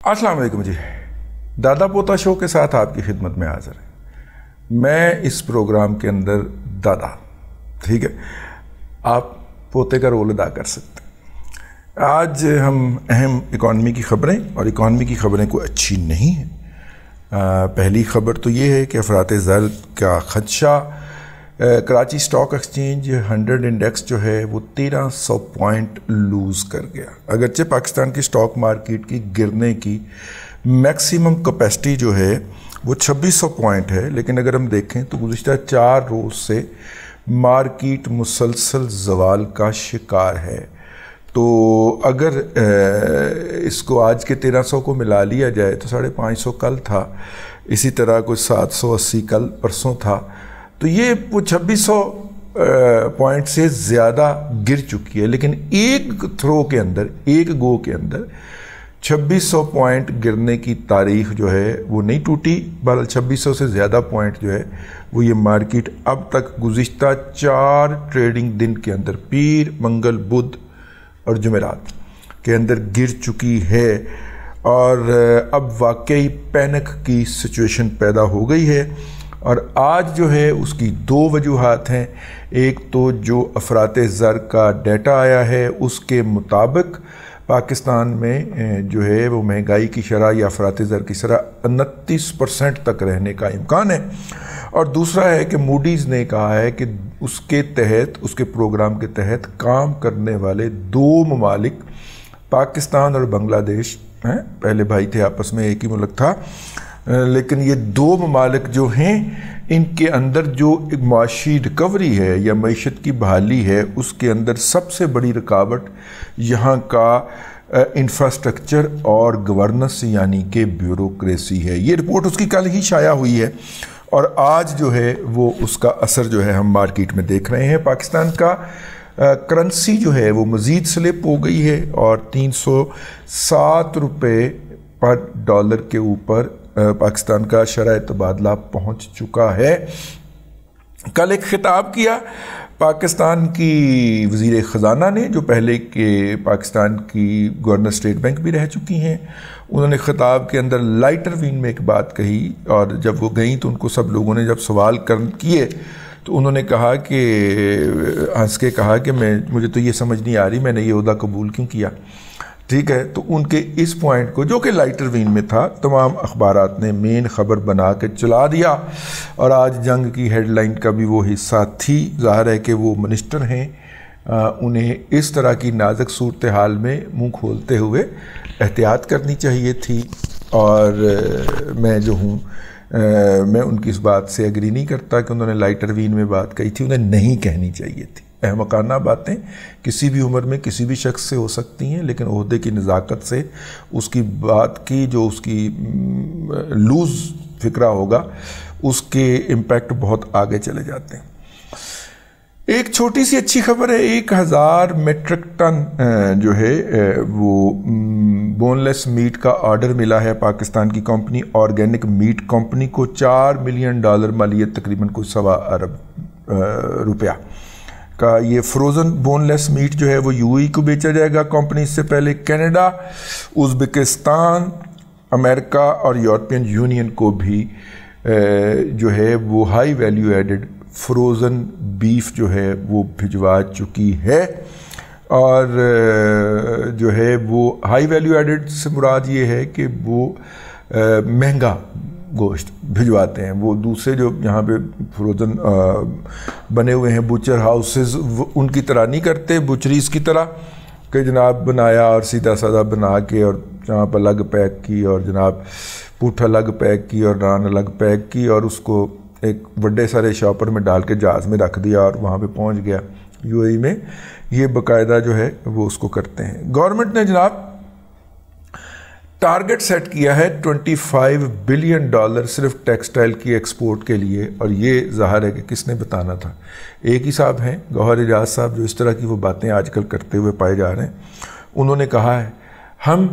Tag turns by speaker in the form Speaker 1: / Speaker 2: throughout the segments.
Speaker 1: السلام علیکم جی، دادا پوتا شو کے ساتھ آپ کی خدمت میں حاضر ہے۔ میں اس پروگرام کے اندر دادا، ٹھیک ہے، آپ پوتے کا رول ادا کر سکتے ہیں۔ آج ہم اہم اکانومی کی خبریں، اور اکانومی کی خبریں کوئی اچھی نہیں ہیں۔ پہلی خبر تو یہ ہے کہ افراط زر کا خدشہ، کراچی سٹاک ایکسچینج 100 انڈیکس جو ہے وہ 1300 پوائنٹ لوز کر گیا۔ اگرچہ پاکستان کی سٹاک مارکیٹ کی گرنے کی میکسیمم کیپیسٹی جو ہے وہ 2600 پوائنٹ ہے، لیکن اگر ہم دیکھیں تو گزشتہ 4 روز سے مارکیٹ مسلسل زوال کا شکار ہے۔ تو اگر اس کو آج کے 1300 کو ملا لیا جائے تو 550 کل تھا، اسی طرح کوئی 780 کل پرسوں تھا، تو یہ 2600 پوائنٹ سے زیادہ گر چکی ہے۔ لیکن ایک تھرو کے اندر، ایک گو کے اندر 2600 پوائنٹ گرنے کی تاریخ جو ہے وہ نہیں ٹوٹی، بہرحال 2600 سے زیادہ پوائنٹ جو ہے وہ یہ مارکیٹ اب تک گزشتہ 4 ٹریڈنگ دن کے اندر، پیر، منگل، بدھ اور جمعرات کے اندر گر چکی ہے، اور اب واقعی پینک کی سچویشن پیدا ہو گئی ہے۔ اور آج جو ہے اس کی 2 وجوہات ہیں۔ ایک تو جو افراط زر کا ڈیٹا آیا ہے اس کے مطابق پاکستان میں جو ہے وہ مہنگائی کی شرح یا افراط زر کی شرح 29% تک رہنے کا امکان ہے، اور دوسرا ہے کہ موڈیز نے کہا ہے کہ اس کے تحت، اس کے پروگرام کے تحت کام کرنے والے 2 ممالک پاکستان اور بنگلہ دیش ہیں، پہلے بھائی تھے آپس میں، ایک ہی ملک تھا، لیکن یہ 2 ممالک جو ہیں ان کے اندر جو ایک معاشی ریکوری ہے یا معیشت کی بحالی ہے، اس کے اندر سب سے بڑی رکاوٹ یہاں کا انفراسٹرکچر اور گورننس یعنی کہ بیوروکریسی ہے۔ یہ رپورٹ اس کی کل ہی شائع ہوئی ہے، اور آج جو ہے وہ اس کا اثر جو ہے ہم مارکیٹ میں دیکھ رہے ہیں۔ پاکستان کا کرنسی جو ہے وہ مزید سلپ ہو گئی ہے اور 307 روپے پر ڈالر کے اوپر پاکستان کا شرح تبادلہ پہنچ چکا ہے۔ کل ایک خطاب کیا پاکستان کی وزیر خزانہ نے، جو پہلے کے پاکستان کی گورنر اسٹیٹ بینک بھی رہ چکی ہیں۔ انہوں نے خطاب کے اندر لائٹر وین میں ایک بات کہی، اور جب وہ گئیں تو ان کو سب لوگوں نے جب سوال کیے تو انہوں نے کہا کہ ہنس کے کہا کہ مجھے تو یہ سمجھ نہیں آ رہی میں نے یہ عہدہ قبول کیوں کیا، ٹھیک ہے۔ تو ان کے اس پوائنٹ کو، جو کہ لائٹر وین میں تھا، تمام اخبارات نے مین خبر بنا کے چلا دیا، اور آج جنگ کی ہیڈ لائن کا بھی وہ حصہ تھی۔ ظاہر ہے کہ وہ منسٹر ہیں، انہیں اس طرح کی نازک صورتحال میں منہ کھولتے ہوئے احتیاط کرنی چاہیے تھی، اور میں جو ہوں میں ان کی اس بات سے ایگری نہیں کرتا کہ انہوں نے لائٹر وین میں بات کہی تھی، انہیں نہیں کہنی چاہیے تھی۔ احمقانہ باتیں کسی بھی عمر میں کسی بھی شخص سے ہو سکتی ہیں، لیکن عہدے کی نزاکت سے اس کی بات کی، جو اس کی لوز فکرہ ہوگا، اس کے امپیکٹ بہت آگے چلے جاتے ہیں۔ ایک چھوٹی سی اچھی خبر ہے، 1000 میٹرک ٹن جو ہے وہ بون لیس میٹ کا آرڈر ملا ہے پاکستان کی کمپنی آرگینک میٹ کمپنی کو۔ $4 ملین مالیت، تقریباً کوئی 1.25 ارب روپیہ کا یہ فروزن بون لیس میٹ جو ہے وہ UAE کو بیچا جائے گا۔ کمپنی اس سے پہلے کینیڈا، ازبکستان، امریکہ اور یورپین یونین کو بھی جو ہے وہ high value added frozen beef جو ہے وہ بھجوا چکی ہے، اور جو ہے وہ ہائی ویلیو ایڈڈ سے مراد یہ ہے کہ وہ مہنگا گوشت بھجواتے ہیں۔ وہ دوسرے جو یہاں پہ فروزن بنے ہوئے ہیں بوچر ہاؤسز، ان کی طرح نہیں کرتے، بوچریز کی طرح کہ جناب بنایا اور سیدھا سادہ بنا کے، اور چانپ الگ پیک کی، اور جناب پوٹھ الگ پیک کی، اور نان الگ پیک کی، اور اس کو ایک بڑے سارے شاپر میں ڈال کے جہاز میں رکھ دیا اور وہاں پہ پہنچ گیا۔ UAE میں یہ باقاعدہ جو ہے وہ اس کو کرتے ہیں۔ گورنمنٹ نے جناب ٹارگٹ سیٹ کیا ہے $25 بلین صرف ٹیکسٹائل کی ایکسپورٹ کے لیے، اور یہ ظاہر ہے کہ کس نے بتانا تھا۔ ایک ہی صاحب ہیں، گوہر اعجاز صاحب، جو اس طرح کی وہ باتیں آج کل کرتے ہوئے پائے جا رہے ہیں۔ انہوں نے کہا ہے ہم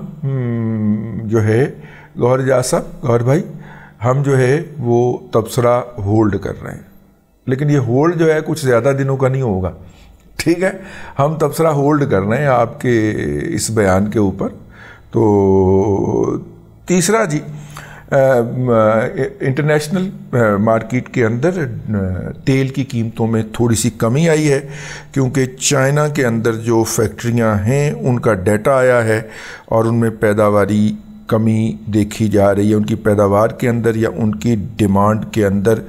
Speaker 1: جو ہے گوہر اعجاز صاحب، گوہر بھائی، ہم جو ہے وہ تبصرہ ہولڈ کر رہے ہیں، لیکن یہ ہولڈ جو ہے کچھ زیادہ دنوں کا نہیں ہوگا، ٹھیک ہے۔ ہم تبصرہ ہولڈ کر رہے ہیں آپ کے اس بیان کے اوپر، تو تیسرا جی، انٹرنیشنل مارکیٹ کے اندر تیل کی قیمتوں میں تھوڑی سی کمی آئی ہے، کیونکہ چائنا کے اندر جو فیکٹریاں ہیں ان کا ڈیٹا آیا ہے اور ان میں پیداواری کمی دیکھی جا رہی ہے، ان کی پیداوار کے اندر یا ان کی ڈیمانڈ کے اندر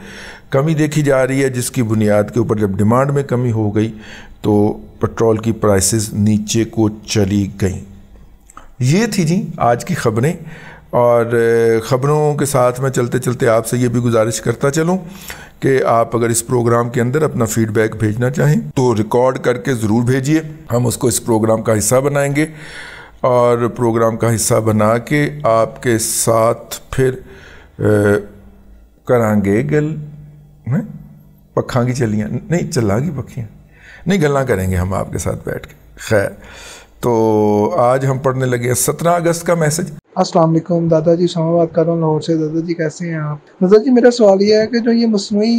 Speaker 1: کمی دیکھی جا رہی ہے، جس کی بنیاد کے اوپر جب ڈیمانڈ میں کمی ہو گئی تو پٹرول کی پرائسز نیچے کو چلی گئیں۔ یہ تھی جی آج کی خبریں، اور خبروں کے ساتھ میں چلتے چلتے آپ سے یہ بھی گزارش کرتا چلوں کہ آپ اگر اس پروگرام کے اندر اپنا فیڈ بیک بھیجنا چاہیں تو ریکارڈ کر کے ضرور بھیجیے، ہم اس کو اس پروگرام کا حصہ بنائیں گے، اور پروگرام کا حصہ بنا کے آپ کے ساتھ پھر کریں گے گل پکھاں کی چلیاں نہیں چلاں گی پکھیاں نہیں گلاں کریں گے ہم آپ کے ساتھ بیٹھ کے۔ خیر، تو آج ہم پڑھنے لگے 17 اگست کا میسج۔
Speaker 2: السلام علیکم دادا جی، سلام بات کر رہا ہوں لاہور سے۔ دادا جی کیسے ہیں آپ؟ دادا جی میرا سوال یہ ہے کہ جو یہ مصنوعی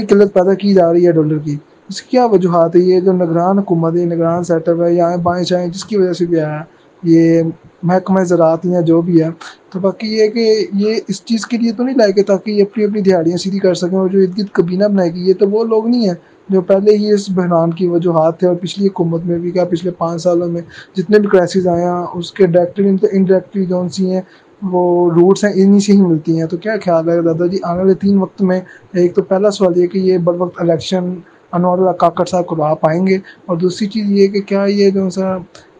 Speaker 2: قلت پیدا کی جا رہی ہے ڈالر کی، اس کی کیا وجوہات ہے؟ یہ جو نگران حکومت ہے، نگران سیٹ اپ ہے یا بائیں چائیں جس کی وجہ سے بھی آیا ہے، یہ محکمہ زراعت یا جو بھی ہے، تو باقی یہ کہ یہ اس چیز کے لیے تو نہیں لائے گے تاکہ یہ اپنی دیہڑیاں سیدھی کر سکیں، اور جو ارد گرد کابینہ بنائے گی یہ تو وہ لوگ نہیں ہیں جو پہلے ہی اس بحران کی وجوہات تھے، اور پچھلی حکومت میں بھی کیا پچھلے 5 سالوں میں جتنے بھی کرائسس آئے ہیں اس کے ڈائریکٹلی انڈائریکٹلی جو سی ہیں وہ روٹس ہیں انہی سے ہی ملتی ہیں۔ تو کیا خیال ہے دادا جی آنے والے 3 وقت میں؟ ایک تو پہلا سوال یہ کہ یہ بر وقت الیکشن انوار اللہ کاکڑ صاحب کروا پائیں گے، اور دوسری چیز یہ کہ کیا یہ جو سا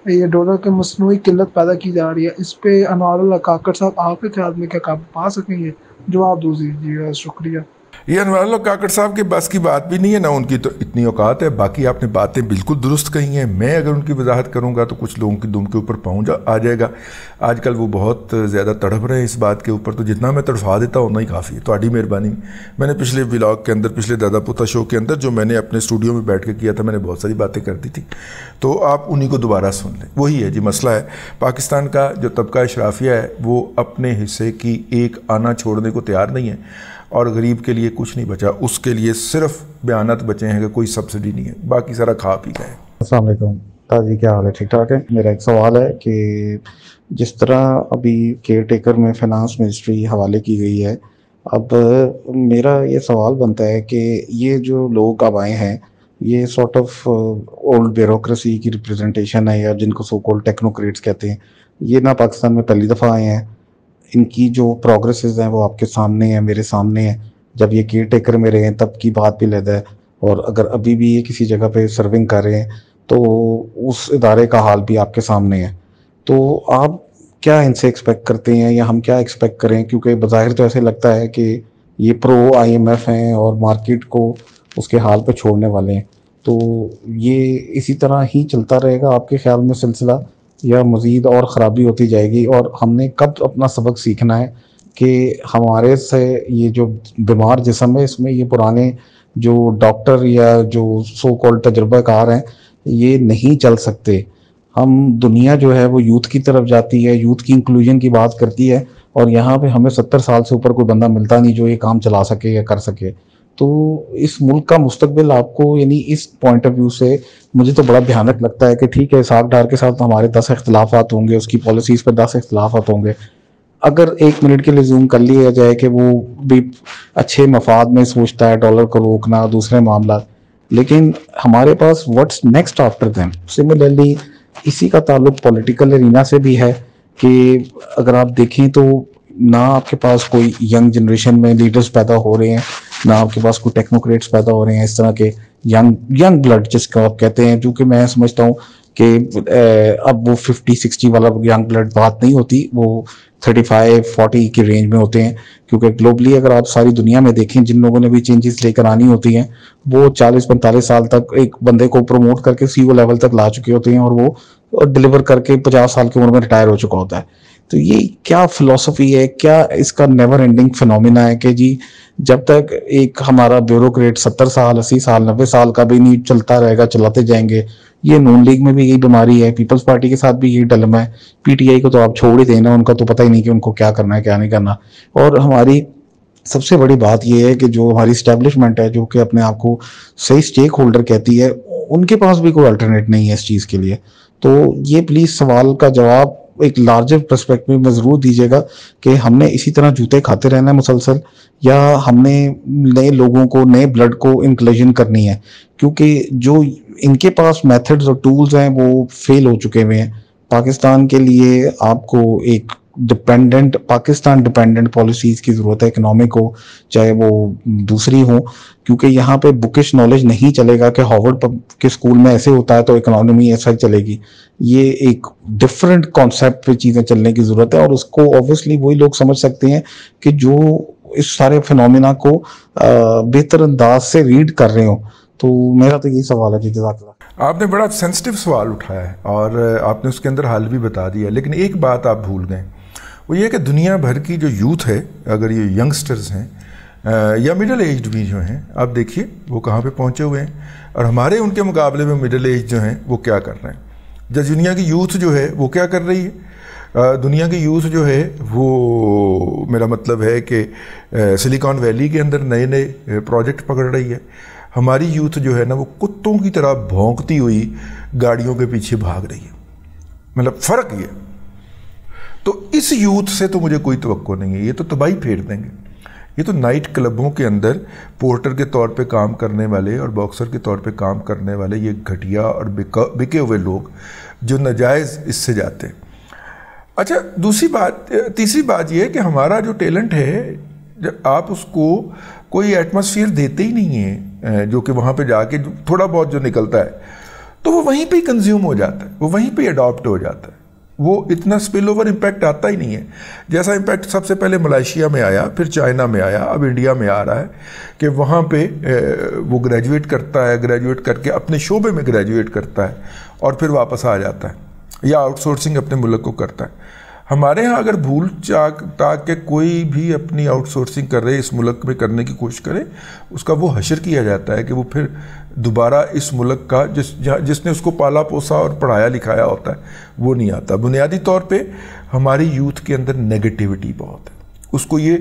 Speaker 2: یہ ڈالر کے مصنوعی قلت پیدا کی جا رہی ہے اس پہ انوار اللہ کاکڑ صاحب آپ کے خیال میں کیا قابو پا سکیں گے؟ جواب دیجیے، شکریہ۔
Speaker 1: یہ انوار اللہ کاکڑ صاحب کے بس کی بات بھی نہیں ہے، نہ ان کی تو اتنی اوقات ہے۔ باقی آپ نے باتیں بالکل درست کہی ہیں، میں اگر ان کی وضاحت کروں گا تو کچھ لوگوں کی دم کے اوپر پہنچ آ جائے گا۔ آج کل وہ بہت زیادہ تڑپ رہے ہیں اس بات کے اوپر، تو جتنا میں تڑفا دیتا اتنا ہی کافی ہے، تہاڈی مہربانی۔ میں نے پچھلے ولاگ کے اندر، پچھلے دادا پوتا شو کے اندر جو میں نے اپنے اسٹوڈیو میں بیٹھ کے کیا تھا، میں نے بہت ساری باتیں کر دی تھی، تو آپ انہی کو دوبارہ سن لیں۔ وہی ہے جی مسئلہ ہے، پاکستان کا جو طبقہ اشرافیہ ہے وہ اپنے حصے کی ایک آنا چھوڑنے کو تیار نہیں ہے، اور غریب کے لیے کچھ نہیں بچا، اس کے لیے صرف بیانات بچے ہیں کہ کوئی سبسڈی نہیں ہے، باقی سارا کھا پی گئے۔
Speaker 3: السلام علیکم تاجی، کیا حال ہے؟ ٹھیک ٹھاک ہے۔ میرا ایک سوال ہے کہ جس طرح ابھی کیئر ٹیکر میں فائنانس منسٹری حوالے کی گئی ہے، اب میرا یہ سوال بنتا ہے کہ یہ جو لوگ اب آئے ہیں یہ سارٹ آف اولڈ بیوروکریسی کی ریپریزنٹیشن ہے، یا جن کو سو کولڈ ٹیکنوکریٹس کہتے ہیں، یہ نہ پاکستان میں پہلی دفعہ آئے ہیں، ان کی جو پروگریسز ہیں وہ آپ کے سامنے ہیں، میرے سامنے ہیں۔ جب یہ کیئر ٹیکر میں رہے ہیں تب کی بات بھی لہدا ہے، اور اگر ابھی بھی یہ کسی جگہ پہ سرونگ کر رہے ہیں تو اس ادارے کا حال بھی آپ کے سامنے ہے۔ تو آپ کیا ان سے ایکسپیکٹ کرتے ہیں، یا ہم کیا ایکسپیکٹ کریں؟ کیونکہ بظاہر تو ایسے لگتا ہے کہ یہ پرو IMF ہیں اور مارکیٹ کو اس کے حال پہ چھوڑنے والے ہیں، تو یہ اسی طرح ہی چلتا رہے گا آپ کے خیال میں سلسلہ، یا مزید اور خرابی ہوتی جائے گی؟ اور ہم نے کب اپنا سبق سیکھنا ہے کہ ہمارے سے یہ جو بیمار جسم ہے اس میں یہ پرانے جو ڈاکٹر یا جو سو کالڈ تجربہ کار ہیں یہ نہیں چل سکتے؟ ہم دنیا جو ہے وہ یوتھ کی طرف جاتی ہے، یوتھ کی انکلوژن کی بات کرتی ہے، اور یہاں پہ ہمیں 70 سال سے اوپر کوئی بندہ ملتا نہیں جو یہ کام چلا سکے یا کر سکے۔ تو اس ملک کا مستقبل آپ کو، یعنی اس پوائنٹ آف ویو سے مجھے تو بڑا بھیانک لگتا ہے کہ ٹھیک ہے اسحاق ڈار کے ساتھ ہمارے 10 اختلافات ہوں گے، اس کی پالیسیز پر 10 اختلافات ہوں گے، اگر 1 منٹ کے لیے زوم کر لیا جائے کہ وہ بھی اچھے مفاد میں سوچتا ہے، ڈالر کو روکنا، دوسرے معاملات، لیکن ہمارے پاس what's next after them? Similarly اسی کا تعلق پولیٹیکل ارینا سے بھی ہے کہ اگر آپ دیکھیں تو نہ آپ کے پاس کوئی ینگ جنریشن میں لیڈرز پیدا ہو رہے ہیں، نہ آپ کے پاس کوئی ٹیکنوکریٹس پیدا ہو رہے ہیں اس طرح کے ینگ بلڈ جس کو آپ کہتے ہیں، جو کہ میں سمجھتا ہوں کہ اب وہ 50-60 والا ینگ بلڈ بات نہیں ہوتی، وہ 35-40 کی رینج میں ہوتے ہیں، کیونکہ گلوبلی اگر آپ ساری دنیا میں دیکھیں جن لوگوں نے بھی چینجز لے کر آنی ہوتی ہیں وہ 40-45 سال تک ایک بندے کو پروموٹ کر کے CEO لیول تک لا چکے ہوتے ہیں، اور وہ ڈیلیور کر کے 50 سال کی عمر میں ریٹائر ہو چکا ہوتا ہے۔ تو یہ کیا فلسفی ہے، کیا اس کا نیور اینڈنگ فینومینا ہے کہ جی جب تک ایک ہمارا بیوروکریٹ 70 سال 80 سال 90 سال کا بھی نہیں چلتا رہے گا، چلاتے جائیں گے۔ یہ نون لیگ میں بھی یہی بیماری ہے، پیپلز پارٹی کے ساتھ بھی یہی ڈلما ہے، PTI کو تو آپ چھوڑ ہی دینا، ان کا تو پتہ ہی نہیں کہ ان کو کیا کرنا ہے کیا نہیں کرنا۔ اور ہماری سب سے بڑی بات یہ ہے کہ جو ہماری اسٹیبلشمنٹ ہے جو کہ اپنے آپ کو صحیح اسٹیک ہولڈر کہتی ہے، ان کے پاس بھی کوئی الٹرنیٹ نہیں ہے اس چیز کے لیے۔ تو یہ پلیز سوال کا جواب ایک لارجر پرسپیکٹو میں ضرور دیجیے گا کہ ہم نے اسی طرح جوتے کھاتے رہنا ہے مسلسل، یا ہم نے نئے لوگوں کو، نئے بلڈ کو انکلوژن کرنی ہے، کیونکہ جو ان کے پاس میتھڈز اور ٹولز ہیں وہ فیل ہو چکے ہوئے ہیں. پاکستان کے لیے آپ کو ایک پاکستان ڈپینڈنٹ پالیسیز کی ضرورت ہے، اکنامک ہو چاہے وہ دوسری ہوں، کیونکہ یہاں پہ بکش نالج نہیں چلے گا کہ ہارورڈ کے اسکول میں ایسے ہوتا ہے تو اکنامی ایسا ہی چلے گی. یہ ایک ڈفرینٹ کانسیپٹ پہ چیزیں چلنے کی ضرورت ہے، اور اس کو اوبویسلی وہی لوگ سمجھ سکتے ہیں کہ جو اس سارے فینومینا کو بہتر انداز سے ریڈ کر رہے ہوں. تو میرا تو یہی سوال ہے. جی جزاک اللہ.
Speaker 1: آپ نے بڑا سینسٹیو سوال اٹھایا ہے اور آپ نے اس کے اندر حل بھی بتا دیا، لیکن ایک بات آپ بھول گئے، وہ یہ کہ دنیا بھر کی جو یوتھ ہے، اگر یہ ینگسٹرز ہیں یا مڈل ایجڈ بھی جو ہیں، آپ دیکھیے وہ کہاں پہ پہنچے ہوئے ہیں، اور ہمارے ان کے مقابلے میں مڈل ایج جو ہیں وہ کیا کر رہے ہیں. جب دنیا کی یوتھ جو ہے وہ کیا کر رہی ہے، دنیا کی یوتھ جو ہے وہ، میرا مطلب ہے کہ سلیکان ویلی کے اندر نئے نئے پروجیکٹ پکڑ رہی ہے. ہماری یوتھ جو ہے نا وہ کتوں کی طرح بھونکتی ہوئی گاڑیوں کے پیچھے بھاگ رہی ہے. مطلب فرق یہ. تو اس یوتھ سے تو مجھے کوئی توقع نہیں ہے، یہ تو تباہی پھیر دیں گے. یہ تو نائٹ کلبوں کے اندر پورٹر کے طور پہ کام کرنے والے اور باکسر کے طور پہ کام کرنے والے یہ گھٹیا اور بکے ہوئے لوگ جو ناجائز اس سے جاتے ہیں. اچھا تیسری بات یہ ہے کہ ہمارا جو ٹیلنٹ ہے، جب آپ اس کو کوئی ایٹماسفیئر دیتے ہی نہیں ہے جو کہ وہاں پہ جا کے تھوڑا بہت جو نکلتا ہے تو وہ وہیں پہ ہی کنزیوم ہو جاتا ہے، وہ وہیں پہ اڈاپٹ ہو جاتا ہے. وہ اتنا سپل اوور امپیکٹ آتا ہی نہیں ہے جیسا امپیکٹ سب سے پہلے ملائیشیا میں آیا، پھر چائنا میں آیا، اب انڈیا میں آ رہا ہے کہ وہاں پہ وہ گریجویٹ کرتا ہے، گریجویٹ کر کے اپنے شعبے میں گریجویٹ کرتا ہے اور پھر واپس آ جاتا ہے یا آؤٹ سورسنگ اپنے ملک کو کرتا ہے. ہمارے ہاں اگر بھول چاک تاکہ کوئی بھی اپنی آؤٹ سورسنگ کر رہے اس ملک میں کرنے کی کوشش کرے، اس کا وہ حشر کیا جاتا ہے کہ وہ پھر دوبارہ اس ملک کا جس نے اس کو پالا پوسا اور پڑھایا لکھایا ہوتا ہے وہ نہیں آتا. بنیادی طور پہ ہماری یوتھ کے اندر نیگیٹیوٹی بہت ہے. اس کو یہ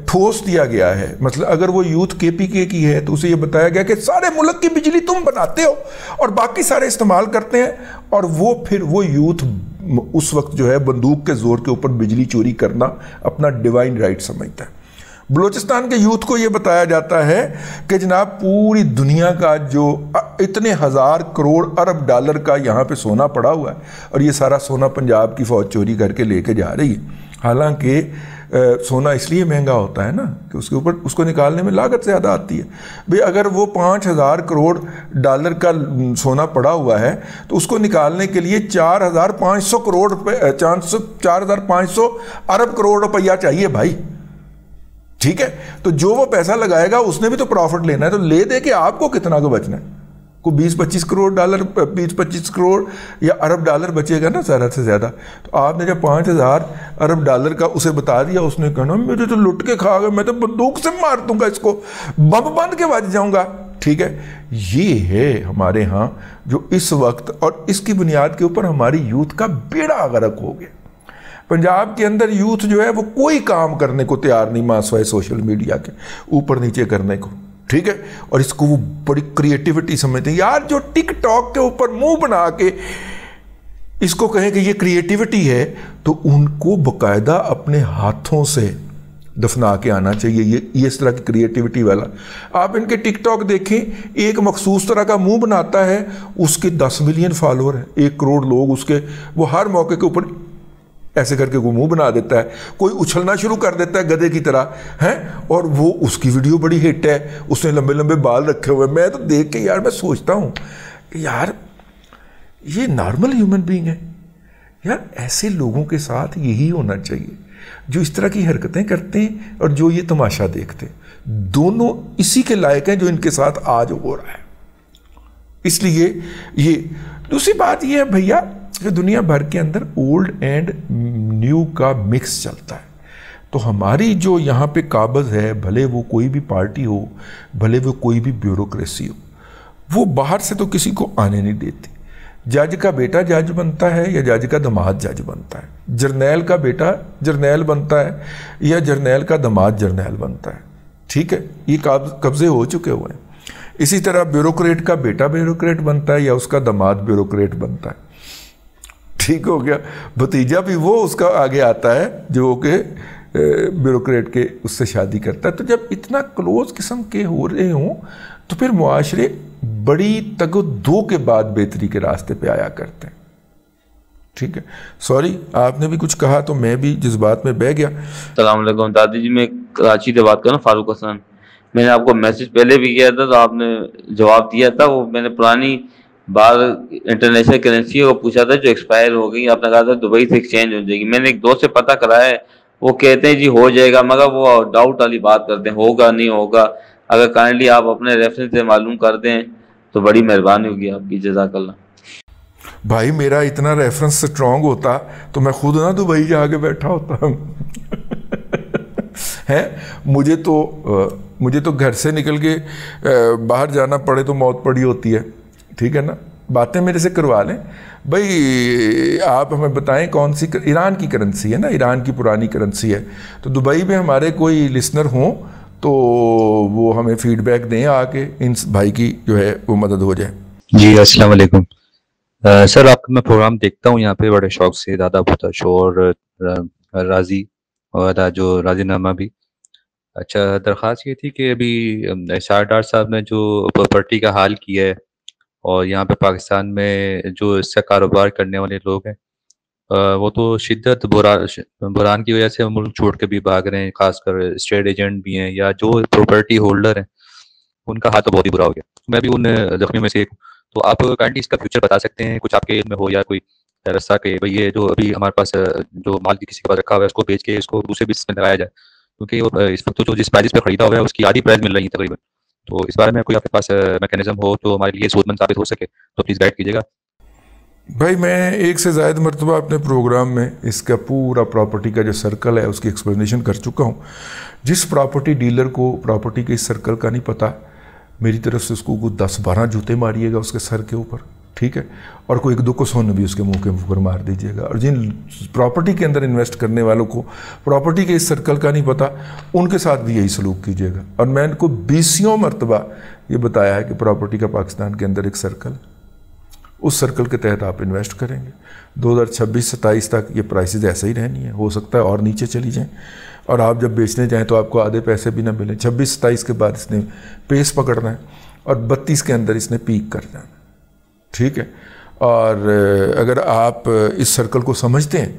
Speaker 1: ٹھوس دیا گیا ہے. مطلب اگر وہ یوتھ کے پی کے کی ہے تو اسے یہ بتایا گیا کہ سارے ملک کی بجلی تم بناتے ہو اور باقی سارے استعمال کرتے ہیں، اور وہ یوتھ اس وقت جو ہے بندوق کے زور کے اوپر بجلی چوری کرنا اپنا ڈیوائن رائٹ سمجھتا ہے. بلوچستان کے یوتھ کو یہ بتایا جاتا ہے کہ جناب پوری دنیا کا جو اتنے ہزار کروڑ ارب ڈالر کا یہاں پہ سونا پڑا ہوا ہے اور یہ سارا سونا پنجاب کی فوج چوری کر کے لے کے جا رہی ہے. حالانکہ سونا اس لیے مہنگا ہوتا ہے نا کہ اس کے اوپر اس کو نکالنے میں لاگت زیادہ آتی ہے. بھئی اگر وہ 5,000 کروڑ ڈالر کا سونا پڑا ہوا ہے تو اس کو نکالنے کے لیے 4,500 کروڑ روپے 4,500 ارب کروڑ روپیہ چاہیے بھائی. ٹھیک ہے، تو جو وہ پیسہ لگائے گا اس نے بھی تو پروفٹ لینا ہے، تو لے دے کہ آپ کو کتنا کو بچنا ہے. کوئی 20-25 کروڑ ڈالر 20-25 کروڑ یا ارب ڈالر بچے گا نا زیادہ سے زیادہ. تو آپ نے جب 5,000 ارب ڈالر کا اسے بتا دیا، اس نے کہا مجھے تو لٹ کے کھا گیا، میں تو بندوق سے مار دوں گا اس کو، بم بند کے بچ جاؤں گا. ٹھیک ہے، یہ ہے ہمارے ہاں جو اس وقت، اور اس کی بنیاد کے اوپر ہماری یوتھ کا بیڑا غرق ہو گیا. پنجاب کے اندر یوتھ جو ہے وہ کوئی کام کرنے کو تیار نہیں ماسوائے سوشل میڈیا کے اوپر نیچے کرنے کو. ٹھیک ہے، اور اس کو وہ بڑی کریٹیوٹی سمجھتے ہیں. یار جو ٹک ٹاک کے اوپر منہ بنا کے اس کو کہیں کہ یہ کریٹیوٹی ہے تو ان کو باقاعدہ اپنے ہاتھوں سے دفنا کے آنا چاہیے. یہ اس طرح کی کریٹیوٹی والا. آپ ان کے ٹک ٹاک دیکھیں، ایک مخصوص طرح کا منہ بناتا ہے، اس کے 10 ملین فالوور ہیں، 1 کروڑ لوگ اس کے، وہ ہر موقع کے اوپر ایسے کر کے وہ منہ بنا دیتا ہے. کوئی اچھلنا شروع کر دیتا ہے گدھے کی طرح ہیں، اور وہ اس کی ویڈیو بڑی ہٹ ہے، اس نے لمبے لمبے بال رکھے ہوئے. میں تو دیکھ کے یار میں سوچتا ہوں یار یہ نارمل ہیومن بینگ ہے یار. ایسے لوگوں کے ساتھ یہی ہونا چاہیے جو اس طرح کی حرکتیں کرتے ہیں اور جو یہ تماشا دیکھتے ہیں. دونوں اسی کے لائق ہیں جو ان کے ساتھ آج ہو رہا ہے. اس لیے یہ دوسری بات یہ ہے بھیا کہ دنیا بھر کے اندر اولڈ اینڈ نیو کا مکس چلتا ہے. تو ہماری جو یہاں پہ قابض ہے، بھلے وہ کوئی بھی پارٹی ہو، بھلے وہ کوئی بھی بیوروکریسی ہو، وہ باہر سے تو کسی کو آنے نہیں دیتی. جج کا بیٹا جج بنتا ہے یا جج کا داماد جج بنتا ہے. جرنیل کا بیٹا جرنیل بنتا ہے یا جرنیل کا داماد جرنیل بنتا ہے. ٹھیک ہے، یہ قبضے ہو چکے ہوئے ہیں. اسی طرح بیوروکریٹ کا بیٹا بیوروکریٹ بنتا ہے یا اس کا داماد بیوروکریٹ بنتا ہے. ٹھیک ہو گیا. بھتیجا بھی وہ اس کا آگے آتا ہے جو کہ بیوروکریٹ کے اس سے شادی کرتا ہے. تو جب اتنا کلوز قسم کے ہو رہے ہوں تو پھر معاشرے بڑی تگ و دو کے بعد بہتری کے راستے پہ آیا کرتے ہیں. ٹھیک ہے, سوری آپ نے بھی کچھ کہا تو میں بھی جذبات میں بہہ گیا.
Speaker 4: السلام علیکم دادی جی, میں کراچی سے بات کر رہا ہوں, فاروق حسن. میں نے آپ کو میسج پہلے بھی کیا تھا تو آپ نے جواب دیا تھا. وہ میں نے پرانی بار انٹرنیشنل کرنسی کو پوچھا تھا جو ایکسپائر ہو گئی, آپ نے کہا تھا دبئی سے ایکسچینج ہو جائے گی. میں نے ایک دوست سے پتہ کرایا ہے, وہ کہتے ہیں جی ہو جائے گا, مگر وہ ڈاؤٹ والی بات کرتے ہیں, ہوگا نہیں ہوگا. اگر کائنڈلی آپ اپنے ریفرنس سے معلوم کر دیں تو بڑی مہربانی ہوگی آپ کی, جزاک اللہ.
Speaker 1: بھائی میرا اتنا ریفرنس اسٹرانگ ہوتا تو میں خود نہ دبئی جا کے بیٹھا ہوتا ہے. مجھے تو گھر سے نکل کے باہر جانا پڑے تو موت پڑی ہوتی ہے. ٹھیک ہے نا, باتیں میرے سے کروا لیں. بھائی آپ ہمیں بتائیں کون سی, ایران کی کرنسی ہے نا, ایران کی پرانی کرنسی ہے. تو دبئی میں ہمارے کوئی لسنر ہوں تو وہ ہمیں فیڈ بیک دیں آ کے, ان بھائی کی جو ہے وہ مدد ہو جائے.
Speaker 5: جی السلام علیکم سر, آپ کا میں پروگرام دیکھتا ہوں یہاں پہ بڑے شوق سے, دادا پوتا شو اور راضی اور جو راضی نامہ بھی. اچھا, درخواست یہ تھی کہ ابھی SR ڈار صاحب نے جو پراپرٹی کا حال کیا ہے اور یہاں پہ پاکستان میں جو اس سے کاروبار کرنے والے لوگ ہیں وہ تو شدت بحران کی وجہ سے ملک چھوڑ کے بھی بھاگ رہے ہیں, خاص کر اسٹیٹ ایجنٹ بھی ہیں یا جو پراپرٹی ہولڈر ہیں, ان کا حال تو بہت ہی برا ہو گیا. میں بھی ان زخمیوں میں سے ایک. تو آپ کائنڈلی اس کا فیوچر بتا سکتے ہیں کچھ آپ کے علم میں ہو یا کوئی رستہ کہ بھئی یہ جو ابھی ہمارے پاس جو مال کسی کے پاس رکھا ہوا ہے اس کو بیچ کے اس کو دوسرے بزنس میں لگایا جائے, کیونکہ اس وقت جو جس پرائز پہ خریدا ہوا ہے اس کی آدھی پرائز مل رہی ہے تقریباً. تو اس بارے میں کوئی آپ کے پاس میکینزم ہو تو ہمارے لیے سود مند ثابت ہو سکے تو پلیز گائیڈ کیجیے گا.
Speaker 1: بھائی میں ایک سے زائد مرتبہ اپنے پروگرام میں اس کا پورا پراپرٹی کا جو سرکل ہے اس کی ایکسپلینیشن کر چکا ہوں. جس پراپرٹی ڈیلر کو پراپرٹی کے اس سرکل کا نہیں پتہ, میری طرف سے اس کو 10-12 جوتے ماریے گا اس کے سر کے اوپر. ٹھیک ہے, اور کوئی 1-2 کو سون بھی اس کے منہ کے اوپر مار دیجیے گا. اور جن پراپرٹی کے اندر انویسٹ کرنے والوں کو پراپرٹی کے اس سرکل کا نہیں پتہ, ان کے ساتھ بھی یہی سلوک کیجیے گا. اور میں ان کو 20 مرتبہ یہ بتایا ہے کہ پراپرٹی کا پاکستان کے اندر ایک سرکل, اس سرکل کے تحت آپ انویسٹ کریں گے. 2026-27 تک یہ پرائسز ایسا ہی رہنی ہے, ہو سکتا ہے اور نیچے چلی جائیں, اور آپ جب بیچنے جائیں تو آپ کو آدھے پیسے بھی نہ ملیں. 26-27 کے بعد اس نے پیس پکڑنا ہے اور 32 کے اندر اس نے پیک کر جانا. ٹھیک ہے, اور اگر آپ اس سرکل کو سمجھتے ہیں,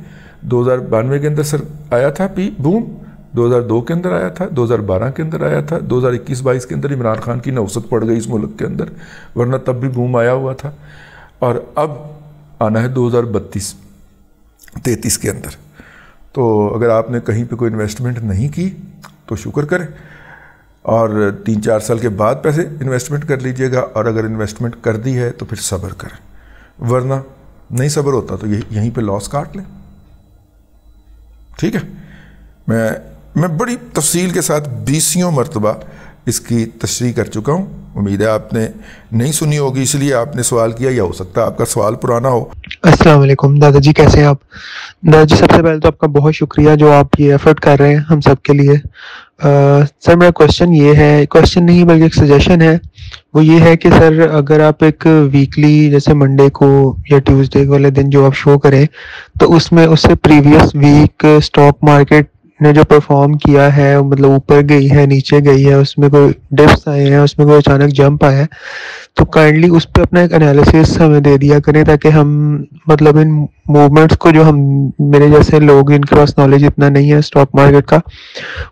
Speaker 1: 2092 کے اندر آیا تھا بوم, 2002 کے اندر آیا تھا, 2012 کے اندر آیا تھا, 2021-22 کے اندر عمران خان کی نوسط پڑ گئی اس ملک کے اندر, ورنہ تب بھی بوم آیا ہوا تھا. اور اب آنا ہے 2032-33 کے اندر. تو اگر آپ نے کہیں پہ کوئی انویسٹمنٹ نہیں کی تو شکر کریں, اور 3-4 سال کے بعد پیسے انویسٹمنٹ کر لیجئے گا. اور اگر انویسٹمنٹ کر دی ہے تو پھر صبر کریں, ورنہ نہیں صبر ہوتا تو یہیں پہ لاس کاٹ لیں. ٹھیک ہے, میں بڑی تفصیل کے ساتھ 20 مرتبہ اس کی تشریح کر چکا ہوں. امید ہے آپ نے نہیں سنی ہوگی اس لیے آپ نے سوال کیا, یا ہو سکتا ہے آپ کا سوال پرانا ہو.
Speaker 2: السلام علیکم دادا جی, کیسے ہیں آپ؟ دادا جی سب سے پہلے تو آپ کا بہت شکریہ جو آپ یہ ایفرٹ کر رہے ہیں ہم سب کے لیے. سر میرا کوشچن یہ ہے, کوشچن نہیں بلکہ ایک سجیشن ہے. وہ یہ ہے کہ سر اگر آپ ایک ویکلی جیسے منڈے کو یا ٹیوزڈے والے دن جو آپ شو کریں تو اس میں اس سے پریویس ویک اسٹاک مارکیٹ نے جو پرفارم کیا ہے, مطلب اوپر گئی ہے نیچے گئی ہے, اس میں کوئی ڈپس آئے ہیں, اس میں کوئی اچانک جمپ آیا ہے, تو کائنڈلی اس پہ اپنا ایک انالیسس ہمیں دے دیا کریں تاکہ ہم مطلب ان موومنٹس کو, جو ہم میرے جیسے لوگ ان کے پاس نالج اتنا نہیں ہے اسٹاک مارکیٹ کا,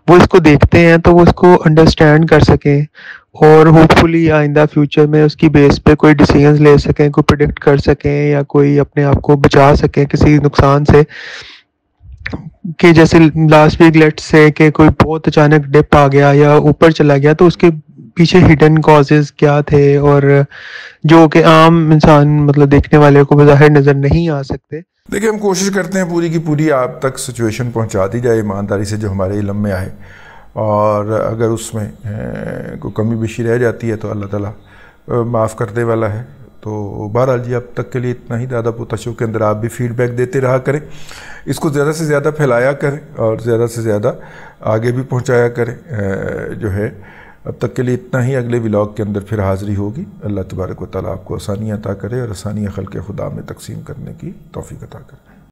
Speaker 2: وہ اس کو دیکھتے ہیں تو وہ اس کو انڈرسٹینڈ کر سکیں اور ہوپ فلی آئندہ فیوچر میں اس کی بیس پہ کوئی ڈیسیژنز لے سکیں, کوئی پریڈکٹ کر سکیں یا کوئی اپنے آپ کو بچا سکیں کسی نقصان سے. کہ جیسے لاسٹ ویک لیٹ سے کہ کوئی بہت اچانک ڈپ آ گیا یا اوپر چلا گیا تو اس کے پیچھے ہڈن کازز کیا تھے, اور جو کہ عام انسان مطلب دیکھنے والے کو بظاہر نظر نہیں آ سکتے.
Speaker 1: دیکھیں ہم کوشش کرتے ہیں پوری کی پوری آپ تک سچویشن پہنچا دی جائے ایمانداری سے جو ہمارے علم میں آئے, اور اگر اس میں کوئی کمی بیشی رہ جاتی ہے تو اللہ تعالیٰ معاف کرنے والا ہے. تو بہرحال جی اب تک کے لیے اتنا ہی. دادا پوتا شو کے اندر آپ بھی فیڈ بیک دیتے رہا کریں, اس کو زیادہ سے زیادہ پھیلایا کریں اور زیادہ سے زیادہ آگے بھی پہنچایا کریں جو ہے اب تک کے لیے اتنا ہی. اگلے ولاگ کے اندر پھر حاضری ہوگی. اللہ تبارک و تعالیٰ آپ کو آسانیاں عطا کرے اور آسانیاں خلق خدا میں تقسیم کرنے کی توفیق عطا کرے.